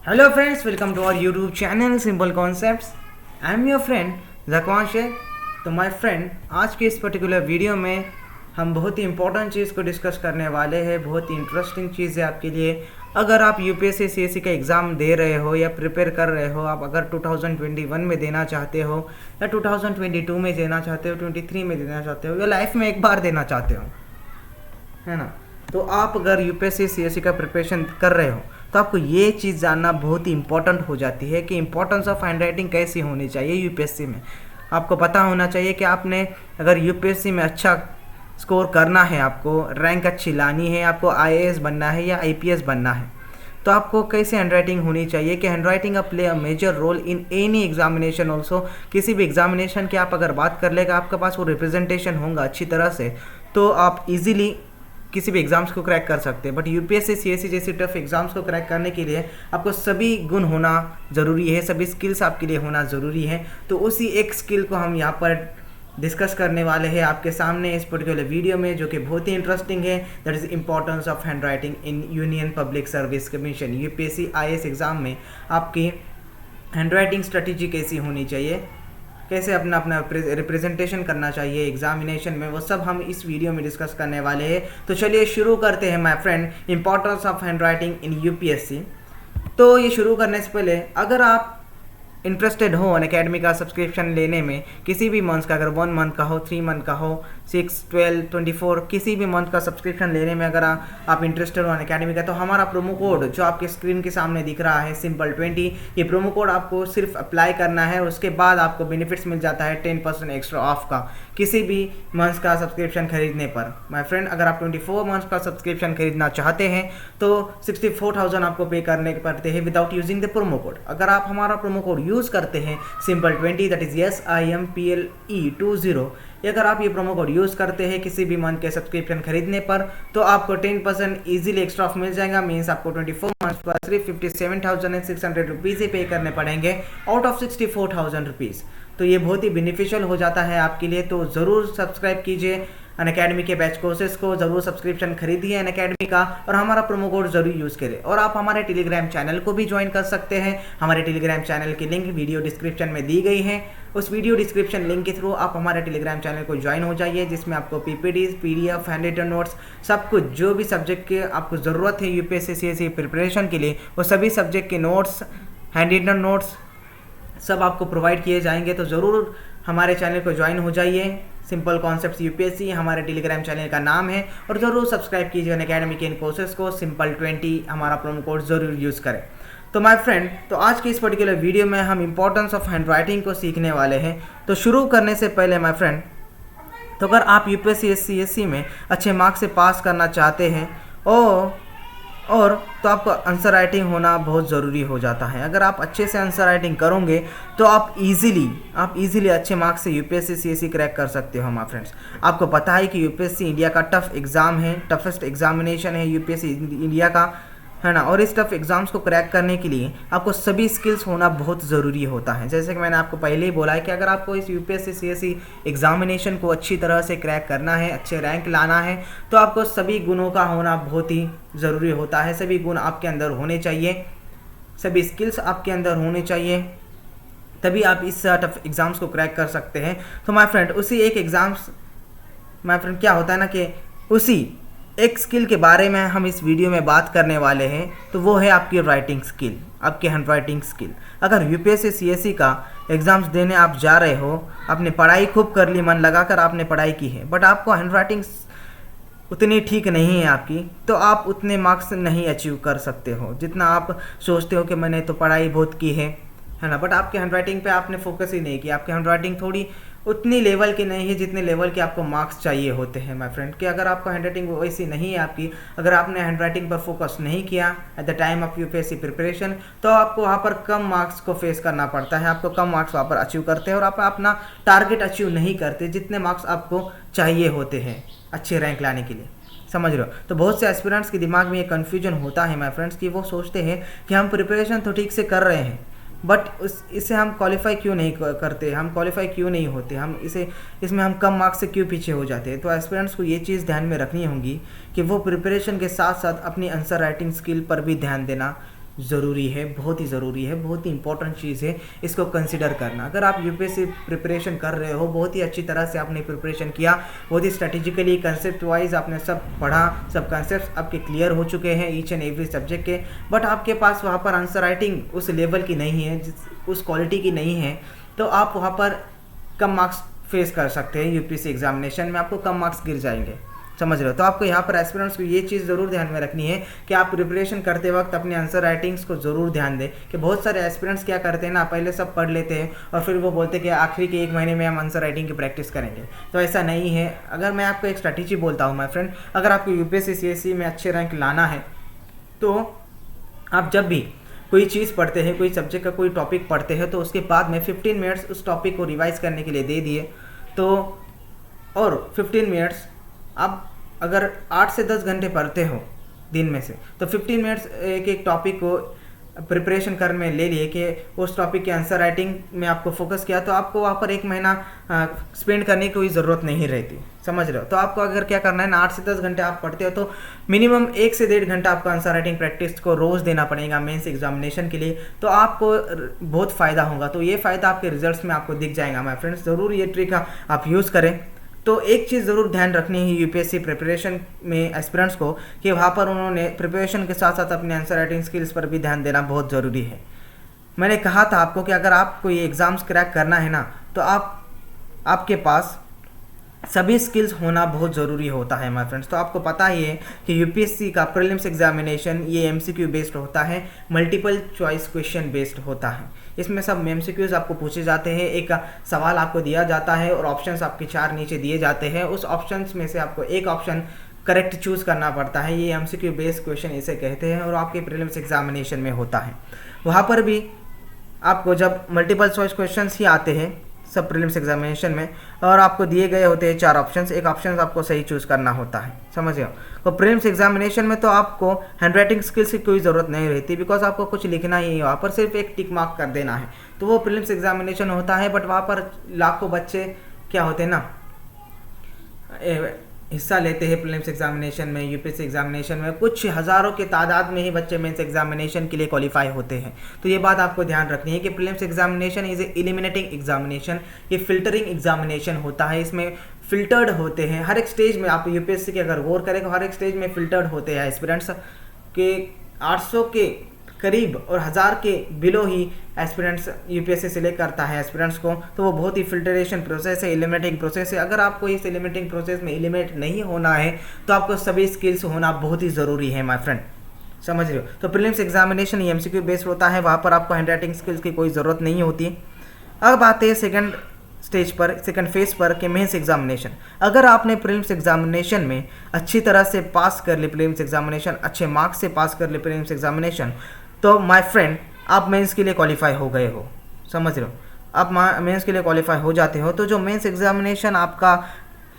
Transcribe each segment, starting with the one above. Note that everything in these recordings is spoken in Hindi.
Hello friends, welcome to our YouTube channel Simple Concepts. I am your friend जकवान Sheikh. तो माय फ्रेंड, आज के इस पर्टिकुलर वीडियो में हम बहुत ही इंपॉर्टेंट चीज़ को डिस्कस करने वाले हैं। बहुत ही इंटरेस्टिंग चीज़ है आपके लिए। अगर आप यूपीएससी सीएससी का एग्ज़ाम दे रहे हो या प्रिपेयर कर रहे हो, आप अगर 2021 में देना चाहते हो या 2022 में देना चाहते हो, 23 में देना चाहते हो या लाइफ में एक बार देना चाहते हो, है ना, तो आप अगर यूपीएससी सीएससी का प्रिपरेशन कर रहे हो तो आपको ये चीज़ जानना बहुत ही इंपॉर्टेंट हो जाती है कि इंपॉर्टेंस ऑफ हैंड राइटिंग कैसी होनी चाहिए यूपीएससी में। आपको पता होना चाहिए कि आपने अगर यूपीएससी में अच्छा स्कोर करना है, आपको रैंक अच्छी लानी है, आपको आईएएस बनना है या आईपीएस बनना है, तो आपको कैसे हैंड राइटिंग होनी चाहिए कि handwriting play a major role in any examination also. किसी भी एग्जामिनेशन की आप अगर बात कर लेगा, आपके पास वो रिप्रेजेंटेशन होगा अच्छी तरह से, तो आप इजीली किसी भी एग्ज़ाम्स को क्रैक कर सकते हैं। बट यूपीएससी सीएससी जैसी टफ एग्ज़ाम्स को क्रैक करने के लिए आपको सभी गुण होना ज़रूरी है, सभी स्किल्स आपके लिए होना ज़रूरी है। तो उसी एक स्किल को हम यहाँ पर डिस्कस करने वाले हैं आपके सामने इस पर्टिकुलर वीडियो में, जो कि बहुत ही इंटरेस्टिंग है। That is importance of hand writing in union public service commission. UPSC IAS exam में आपकी हैंड राइटिंग स्ट्रेटेजी कैसी होनी चाहिए, कैसे अपना अपना रिप्रेजेंटेशन करना चाहिए एग्जामिनेशन में, वो सब हम इस वीडियो में डिस्कस करने वाले हैं। तो चलिए शुरू करते हैं my friend, importance of hand writing in UPSC. तो ये शुरू करने से पहले अगर आप इंटरेस्टेड हो अनअकैडमी का सब्सक्रिप्शन लेने में, किसी भी मंथ का, अगर 1 मंथ का हो, 3 मंथ का हो, 6, 12, 24 किसी भी मंथ का सब्सक्रिप्शन लेने में अगर आप इंटरेस्टेड हो अनअकैडमी का, तो हमारा प्रोमो कोड जो आपके स्क्रीन के सामने दिख रहा है Simple20, ये प्रोमो कोड आपको सिर्फ अप्लाई करना है। उसके बाद आपको बेनिफिट्स मिल जाता है 10% एक्स्ट्रा ऑफ का किसी भी मंथ का सब्सक्रिप्शन खरीदने पर। माय फ्रेंड, अगर आप 24 मंथ का सब्सक्रिप्शन खरीदना चाहते हैं तो 64,000 आपको पे करने पड़ते हैं without using the promo code. अगर आप हमारा प्रोमो कोड यूज़ करते हैं Simple20, दैट इज़ SIMPLE20, अगर आप ये प्रोमो कोड यूज़ करते हैं किसी भी मंथ के सब्सक्रिप्शन खरीदने पर, तो आपको 10% ईजिली एक्स्ट्रा ऑफ मिल जाएगा। मीन्स आपको 24 मंथ पर सिर्फ 57,600 रुपीज़ ही पे करने पड़ेंगे आउट ऑफ 64,000 रुपीज़। तो ये बहुत ही बेनिफिशियल हो जाता है आपके लिए। तो ज़रूर सब्सक्राइब कीजिए अनअकैडमी के बैच कोर्सेज को, ज़रूर सब्सक्रिप्शन खरीदिए अनअकैडमी का और हमारा प्रोमो कोड ज़रूर यूज़ करें। और आप हमारे टेलीग्राम चैनल को भी ज्वाइन कर सकते हैं। हमारे टेलीग्राम चैनल की लिंक वीडियो डिस्क्रिप्शन में दी गई है। उस वीडियो डिस्क्रिप्शन लिंक के थ्रू आप हमारे टेलीग्राम चैनल को ज्वाइन हो जाइए, जिसमें आपको पीपीडीज, पीडीएफ, हैंड रिटन नोट्स, सब कुछ जो भी सब्जेक्ट के आपको ज़रूरत है यूपीएससी सीएससी प्रिपरेशन के लिए, वो सभी सब्जेक्ट के नोट्स, हैंड रिटन नोट्स सब आपको प्रोवाइड किए जाएंगे। तो ज़रूर हमारे चैनल को ज्वाइन हो जाइए। सिंपल कॉन्सेप्ट्स यूपीएससी हमारे टेलीग्राम चैनल का नाम है। और ज़रूर सब्सक्राइब कीजिए अनअकैडमी के इन कोर्सेज को। Simple20 हमारा प्रोमो कोड ज़रूर यूज़ करें। तो माय फ्रेंड, तो आज की इस पर्टिकुलर वीडियो में हम इंपॉर्टेंस ऑफ हैंड राइटिंग को सीखने वाले हैं। तो शुरू करने से पहले माय फ्रेंड, तो अगर आप यूपीएससी सीएससी में अच्छे मार्क्स से पास करना चाहते हैं और तो आपको आंसर राइटिंग होना बहुत ज़रूरी हो जाता है। अगर आप अच्छे से आंसर राइटिंग करोगे तो आप इजीली अच्छे मार्क्स से यूपीएससी सीएससी क्रैक कर सकते हो। माय फ्रेंड्स, आपको पता है कि यूपीएससी इंडिया का टफ एग्ज़ाम है, टफेस्ट एग्जामिनेशन है यूपीएससी इंडिया का, है ना। और इस टफ एग्ज़ाम्स को क्रैक करने के लिए आपको सभी स्किल्स होना बहुत ज़रूरी होता है। जैसे कि मैंने आपको पहले ही बोला है कि अगर आपको इस यूपीएससी सीएससी एग्ज़ामिनेशन को अच्छी तरह से क्रैक करना है, अच्छे रैंक लाना है, तो आपको सभी गुणों का होना बहुत ही ज़रूरी होता है। सभी गुण आपके अंदर होने चाहिए, सभी स्किल्स आपके अंदर होने चाहिए, तभी आप इस टफ एग्ज़ाम्स को क्रैक कर सकते हैं। तो माय फ्रेंड, उसी एक एग्ज़ाम्स माय फ्रेंड क्या होता है ना कि उसी एक स्किल के बारे में हम इस वीडियो में बात करने वाले हैं। तो वो है आपकी राइटिंग स्किल, आपकी हैंड राइटिंग स्किल। अगर यूपीएससी सीएससी का एग्ज़ाम्स देने आप जा रहे हो, आपने पढ़ाई खूब कर ली, मन लगाकर आपने पढ़ाई की है, बट आपको हैंड राइटिंग उतनी ठीक नहीं है आपकी, तो आप उतने मार्क्स नहीं अचीव कर सकते हो जितना आप सोचते हो कि मैंने तो पढ़ाई बहुत की है ना। बट आपके हैंड राइटिंग पे आपने फोकस ही नहीं किया। आपकी हैंड राइटिंग थोड़ी उतनी लेवल की नहीं है जितने लेवल के आपको मार्क्स चाहिए होते हैं माय फ्रेंड। कि अगर आपको हैंड राइटिंग वैसी नहीं है आपकी, अगर आपने हैंड राइटिंग पर फोकस नहीं किया at the time of UPSC preparation, तो आपको वहाँ पर कम मार्क्स को फेस करना पड़ता है। आपको कम मार्क्स वहाँ पर अचीव करते हैं और आप अपना टारगेट अचीव नहीं करते जितने मार्क्स आपको चाहिए होते हैं अच्छे रैंक लाने के लिए। समझ रहे हो? तो बहुत से एस्पिरेंट्स के दिमाग में ये कन्फ्यूजन होता है माय फ्रेंड्स कि वो सोचते हैं कि हम प्रिपरेशन तो ठीक से कर रहे हैं, बट इसे हम क्वालिफाई क्यों नहीं करते, हम क्वालिफाई क्यों नहीं होते, हम इसमें हम कम मार्क्स से क्यों पीछे हो जाते हैं। तो एस्पिरेंट्स को ये चीज़ ध्यान में रखनी होगी कि वो प्रिपरेशन के साथ साथ अपनी आंसर राइटिंग स्किल पर भी ध्यान देना ज़रूरी है, बहुत ही ज़रूरी है, बहुत ही इंपॉर्टेंट चीज़ है इसको कंसिडर करना। अगर आप यूपीएससी प्रिपरेशन कर रहे हो, बहुत ही अच्छी तरह से आपने प्रिपरेशन किया, बहुत ही स्ट्रेटेजिकली कंसेप्ट वाइज आपने सब पढ़ा, सब कंसेप्ट आपके क्लियर हो चुके हैं ईच एंड एवरी सब्जेक्ट के, बट आपके पास वहाँ पर आंसर राइटिंग उस लेवल की नहीं है, उस क्वालिटी की नहीं है, तो आप वहाँ पर कम मार्क्स फेस कर सकते हैं। यूपीएससी एग्जामिनेशन में आपको कम मार्क्स गिर जाएंगे, समझ रहे हो। तो आपको यहाँ पर एस्पिरेंट्स को ये चीज़ ज़रूर ध्यान में रखनी है कि आप प्रिपरेशन करते वक्त अपने आंसर राइटिंग्स को ज़रूर ध्यान दें। कि बहुत सारे एस्पिरेंट्स क्या करते हैं ना, पहले सब पढ़ लेते हैं और फिर वो बोलते हैं कि आखिरी के 1 महीने में हम आंसर राइटिंग की प्रैक्टिस करेंगे, तो ऐसा नहीं है। अगर मैं आपको एक स्ट्रैटेजी बोलता हूँ माय फ्रेंड, अगर आपको यूपीएससी सीएससी में अच्छे रैंक लाना है तो आप जब भी कोई चीज़ पढ़ते हैं, कोई सब्जेक्ट का कोई टॉपिक पढ़ते हैं, तो उसके बाद में 15 मिनट्स उस टॉपिक को रिवाइज करने के लिए दे दिए। तो और 15 मिनट्स आप अगर 8 से 10 घंटे पढ़ते हो दिन में से, तो 15 मिनट्स एक एक टॉपिक को प्रिपरेशन कर में ले लिए कि उस टॉपिक के आंसर राइटिंग में आपको फोकस किया, तो आपको वहाँ पर 1 महीना स्पेंड करने की कोई ज़रूरत नहीं रहती, समझ रहे हो। तो आपको अगर क्या करना है ना, 8 से 10 घंटे आप पढ़ते हो तो मिनिमम 1 से 1.5 घंटा आपको आंसर राइटिंग प्रैक्टिस को रोज़ देना पड़ेगा मेंस एग्जामिनेशन के लिए, तो आपको बहुत फ़ायदा होगा। तो ये फ़ायदा आपके रिजल्ट्स में आपको दिख जाएगा माय फ्रेंड्स। ज़रूर ये ट्रिक आप यूज़ करें। तो एक चीज़ ज़रूर ध्यान रखनी है यूपीएससी प्रिपरेशन में एस्पिरेंट्स को कि वहाँ पर उन्होंने प्रिपरेशन के साथ साथ अपने आंसर राइटिंग स्किल्स पर भी ध्यान देना बहुत ज़रूरी है। मैंने कहा था आपको कि अगर आपको ये एग्ज़ाम्स क्रैक करना है ना, तो आपके पास सभी स्किल्स होना बहुत ज़रूरी होता है माय फ्रेंड्स। तो आपको पता ही है कि यूपीएससी का प्रीलिम्स एग्जामिनेशन ये एमसीक्यू बेस्ड होता है, मल्टीपल चॉइस क्वेश्चन बेस्ड होता है। इसमें सब एमसीक्यूज आपको पूछे जाते हैं, एक सवाल आपको दिया जाता है और ऑप्शंस आपके 4 नीचे दिए जाते हैं। उस ऑप्शंस में से आपको एक ऑप्शन करेक्ट चूज़ करना पड़ता है, ये एमसीक्यू बेस्ड क्वेश्चन इसे कहते हैं, और आपके प्रीलिम्स एग्जामिनेशन में होता है। वहाँ पर भी आपको जब मल्टीपल चॉइस क्वेश्चन ही आते हैं सब प्रीलिम्स एग्जामिनेशन में, और आपको दिए गए होते हैं 4 ऑप्शंस, एक ऑप्शन आपको सही चूज़ करना होता है, समझ गए हो। तो प्रीलिम्स एग्जामिनेशन में तो आपको हैंडराइटिंग स्किल्स की कोई ज़रूरत नहीं रहती, बिकॉज आपको कुछ लिखना ही है, वहाँ पर सिर्फ एक टिक मार्क कर देना है। तो वो प्रीलिम्स एग्जामिनेशन होता है, बट वहाँ पर लाखों बच्चे क्या होते हैं ना, हिस्सा लेते हैं प्रीलिम्स एग्जामिनेशन में, यूपीएससी एग्जामिनेशन में कुछ हज़ारों के तादाद में ही बच्चे मेंस एग्जामिनेशन के लिए क्वालिफाई होते हैं। तो ये बात आपको ध्यान रखनी है कि prelims examination is a eliminating examination, ये फिल्टरिंग एग्जामिनेशन होता है। इसमें फिल्टर्ड होते हैं हर एक स्टेज में, आप यूपीएससी के अगर गौर करें तो हर एक स्टेज में फिल्टर्ड होते हैं एस्पिरेंट्स के 800 के करीब और 1000 के बिलो ही एस्पिरेंट्स यूपीएससी सिलेक्ट करता है एस्पिरेंट्स को। तो वो बहुत ही फिल्टरेशन प्रोसेस है, एलिमिनेटिंग प्रोसेस है। अगर आपको इस एलिमिनेटिंग प्रोसेस में एलिमिनेट नहीं होना है तो आपको सभी स्किल्स होना बहुत ही ज़रूरी है माय फ्रेंड, समझ रहे हो। तो प्रीलिम्स एग्जामिनेशन एमसीक्यू बेस्ड होता है, वहाँ पर आपको हैंडराइटिंग स्किल्स की कोई ज़रूरत नहीं होती। अब आते हैं सेकंड स्टेज पर, सेकंड फेज पर कि मेंस एग्जामिनेशन। अगर आपने प्रीलिम्स एग्जामिनेशन में अच्छी तरह से पास कर ली प्रीलिम्स एग्जामिनेशन, अच्छे मार्क्स से पास कर ली प्रीलिम्स एग्जामिनेशन, तो माय फ्रेंड आप मेंस के लिए क्वालिफाई हो गए हो, समझ रहे हो। आप मेंस के लिए क्वालिफाई हो जाते हो। तो जो मेंस एग्जामिनेशन आपका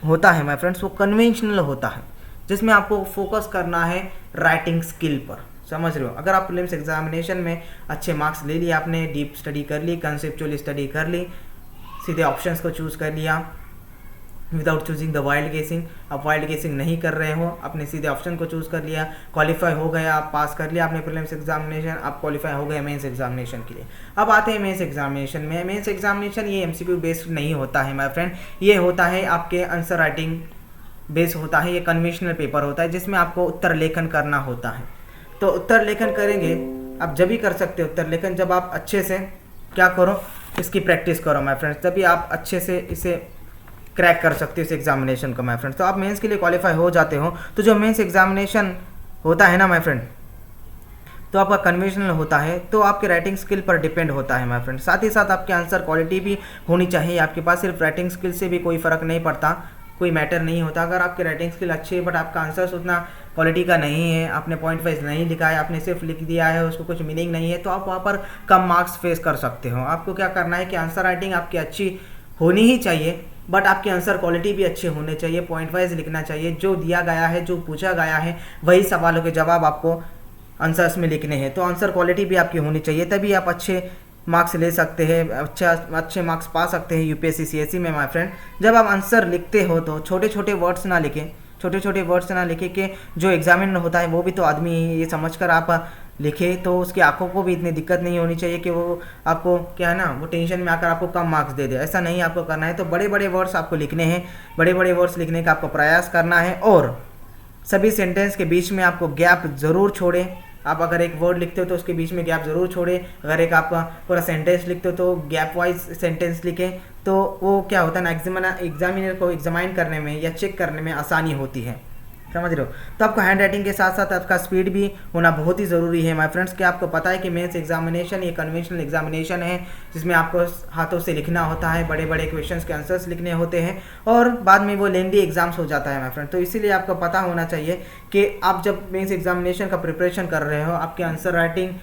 होता है माय फ्रेंड्स, वो कन्वेंशनल होता है, जिसमें आपको फोकस करना है राइटिंग स्किल पर, समझ रहे हो। अगर आप प्रीलिम्स एग्जामिनेशन में अच्छे मार्क्स ले लिए, आपने डीप स्टडी कर ली, कंसेप्चुअली स्टडी कर ली, सीधे ऑप्शंस को चूज़ कर लिया विदाउट चूजिंग द वाइल्ड गेसिंग, आप वाइल्ड गेसिंग नहीं कर रहे हो, आपने सीधे ऑप्शन को चूज़ कर लिया, क्वालिफाई हो गया, आप पास कर लिया आपने प्रीलिम्स एग्जामिनेशन, आप क्वालिफाई हो गए मेंस एग्जामिनेशन के लिए। अब आते हैं मेंस एग्जामिनेशन में। मेंस एग्जामिनेशन ये एमसीक्यू बेस्ड नहीं होता है माय फ्रेंड, ये होता है आपके आंसर राइटिंग बेस होता है। ये कन्वेंशनल पेपर होता है जिसमें आपको उत्तर लेखन करना होता है। तो उत्तर लेखन करेंगे आप जब भी कर सकते हो उत्तर लेखन, जब आप अच्छे से क्या करो, इसकी प्रैक्टिस करो माय फ्रेंड्स, तभी आप अच्छे से इसे क्रैक कर सकते हो इस एग्जामिनेशन को माय फ्रेंड्स। तो आप मेंस के लिए क्वालिफाई हो जाते हो। तो जो मेंस एग्जामिनेशन होता है ना माय फ्रेंड, तो आपका कन्वेंशनल होता है, तो आपके राइटिंग स्किल पर डिपेंड होता है माय फ्रेंड। साथ ही साथ आपके आंसर क्वालिटी भी होनी चाहिए आपके पास। सिर्फ राइटिंग स्किल से भी कोई फ़र्क नहीं पड़ता, कोई मैटर नहीं होता। अगर आपकी राइटिंग स्किल अच्छी है बट आपका आंसर्स उतना क्वालिटी का नहीं है, आपने पॉइंट वाइज नहीं लिखा है, आपने सिर्फ लिख दिया है, उसको कुछ मीनिंग नहीं है, तो आप वहाँ पर कम मार्क्स फेस कर सकते हो। आपको क्या करना है कि आंसर राइटिंग आपकी अच्छी होनी ही चाहिए, बट आपकी आंसर क्वालिटी भी अच्छे होने चाहिए, पॉइंट वाइज लिखना चाहिए, जो दिया गया है, जो पूछा गया है, वही सवालों के जवाब आपको आंसर्स में लिखने हैं। तो आंसर क्वालिटी भी आपकी होनी चाहिए, तभी आप अच्छे मार्क्स ले सकते हैं, अच्छे मार्क्स पा सकते हैं यूपीएससी सीएससी में माय फ्रेंड। जब आप आंसर लिखते हो तो छोटे छोटे वर्ड्स ना लिखें, छोटे छोटे वर्ड्स ना लिखें कि जो एग्जामिनर होता है वो भी तो आदमी है, ये समझकर आप लिखे तो उसकी आंखों को भी इतनी दिक्कत नहीं होनी चाहिए कि वो आपको क्या है ना, वो टेंशन में आकर आपको कम मार्क्स दे दे। ऐसा नहीं आपको करना है। तो बड़े बड़े वर्ड्स आपको लिखने हैं, बड़े बड़े वर्ड्स लिखने का आपको प्रयास करना है और सभी सेंटेंस के बीच में आपको गैप ज़रूर छोड़ें। आप अगर एक वर्ड लिखते हो तो उसके बीच में गैप ज़रूर छोड़ें। अगर एक आप पूरा सेंटेंस लिखते हो तो गैप वाइज सेंटेंस लिखें। तो वो क्या होता है ना, एग्जामिनर को एग्जामाइन करने में या चेक करने में आसानी होती है, समझ रहे हो। तो आपको हैंड राइटिंग के साथ साथ आपका स्पीड भी होना बहुत ही ज़रूरी है माय फ्रेंड्स। क्या आपको पता है कि मेंस एग्जामिनेशन ये कन्वेंशनल एग्जामिनेशन है जिसमें आपको हाथों से लिखना होता है, बड़े बड़े क्वेश्चंस के आंसर्स लिखने होते हैं और बाद में वो लेंदी एग्जाम्स हो जाता है माय फ्रेंड। तो इसीलिए आपको पता होना चाहिए कि आप जब मेंस एग्जामिनेशन का प्रिपरेशन कर रहे हो, आपकी आंसर राइटिंग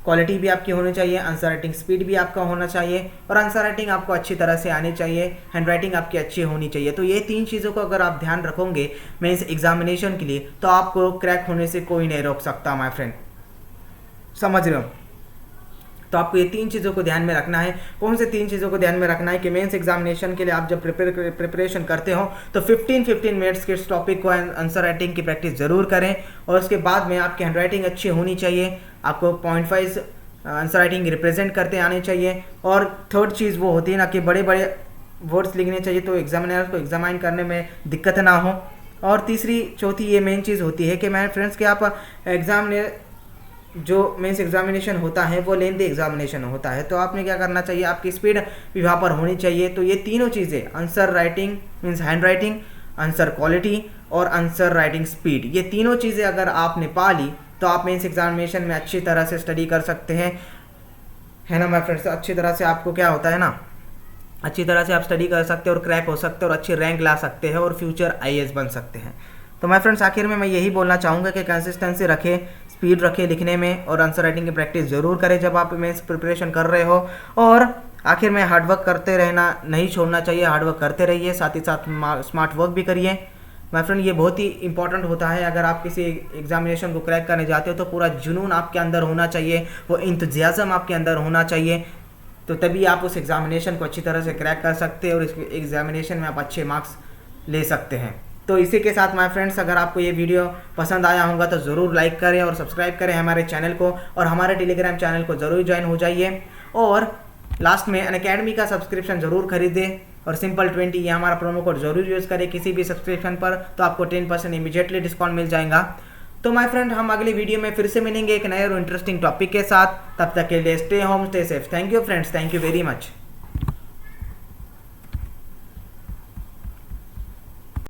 क्वालिटी भी आपकी होनी चाहिए, आंसर राइटिंग स्पीड भी आपका होना चाहिए और आंसर राइटिंग आपको अच्छी तरह से आनी चाहिए, हैंड राइटिंग आपकी अच्छी होनी चाहिए। तो ये 3 चीज़ों को अगर आप ध्यान रखोगे मेंस एग्जामिनेशन के लिए तो आपको क्रैक होने से कोई नहीं रोक सकता माय फ्रेंड, समझ रहे हो। तो आपको ये 3 चीज़ों को ध्यान में रखना है। कौन से 3 चीज़ों को ध्यान में रखना है कि मेंस एग्जामिनेशन के लिए आप जब प्रिपरेशन करते हो तो 15 मिनट्स के इस टॉपिक को आंसर राइटिंग की प्रैक्टिस ज़रूर करें और उसके बाद में आपकी हैंड राइटिंग अच्छी होनी चाहिए, आपको point wise answer writing represent करते आने चाहिए। और थर्ड चीज़ वो होती है ना कि बड़े बड़े वर्ड्स लिखने चाहिए तो एग्जामिनर को एग्जामाइन करने में दिक्कत ना हो। और तीसरी चौथी ये मेन चीज़ होती है कि मैं फ्रेंड्स कि आप जो मेंस एग्जामिनेशन होता है वो लेंथी एग्जामिनेशन होता है। तो आपने क्या करना चाहिए, आपकी स्पीड भी वहाँ पर होनी चाहिए। तो ये तीनों चीज़ें answer writing means hand writing, answer quality और आंसर राइटिंग स्पीड, ये तीनों चीज़ें अगर आपने पा ली तो आप मेंस एग्जामिनेशन में अच्छी तरह से स्टडी कर सकते हैं, है ना माय फ्रेंड्स। अच्छी तरह से आपको क्या होता है ना, अच्छी तरह से आप स्टडी कर सकते हैं और क्रैक हो सकते हैं और अच्छी रैंक ला सकते हैं और फ्यूचर IAS बन सकते हैं। तो माय फ्रेंड्स आखिर में मैं यही बोलना चाहूँगा कि कंसिस्टेंसी रखें, स्पीड रखें लिखने में और आंसर राइटिंग की प्रैक्टिस ज़रूर करें जब आप मेंस प्रिपरेशन कर रहे हो। और आखिर में हार्डवर्क करते रहना नहीं छोड़ना चाहिए, हार्डवर्क करते रहिए, साथ ही साथ स्मार्ट वर्क भी करिए माय फ्रेंड। ये बहुत ही इंपॉर्टेंट होता है। अगर आप किसी एग्जामिनेशन को क्रैक करने जाते हो तो पूरा जुनून आपके अंदर होना चाहिए, वो इंतज़ाज़म आपके अंदर होना चाहिए, तो तभी आप उस एग्जामिनेशन को अच्छी तरह से क्रैक कर सकते हैं और इस एग्जामिनेशन में आप अच्छे मार्क्स ले सकते हैं। तो इसी के साथ माय फ्रेंड्स अगर आपको ये वीडियो पसंद आया होगा तो ज़रूर लाइक करें और सब्सक्राइब करें हमारे चैनल को और हमारे टेलीग्राम चैनल को ज़रूर ज्वाइन हो जाइए। और लास्ट में अनअकैडमी का सब्सक्रिप्शन ज़रूर खरीदें और Simple20 ये हमारा प्रोमो कोड ज़रूर यूज़ करें किसी भी सब्सक्रिप्शन पर, तो आपको 10% इमीडिएटली डिस्काउंट मिल जाएगा। तो माय फ्रेंड हम अगली वीडियो में फिर से मिलेंगे एक नए और इंटरेस्टिंग टॉपिक के साथ। तब तक के लिए stay home, stay safe. Thank you friends, thank you very much.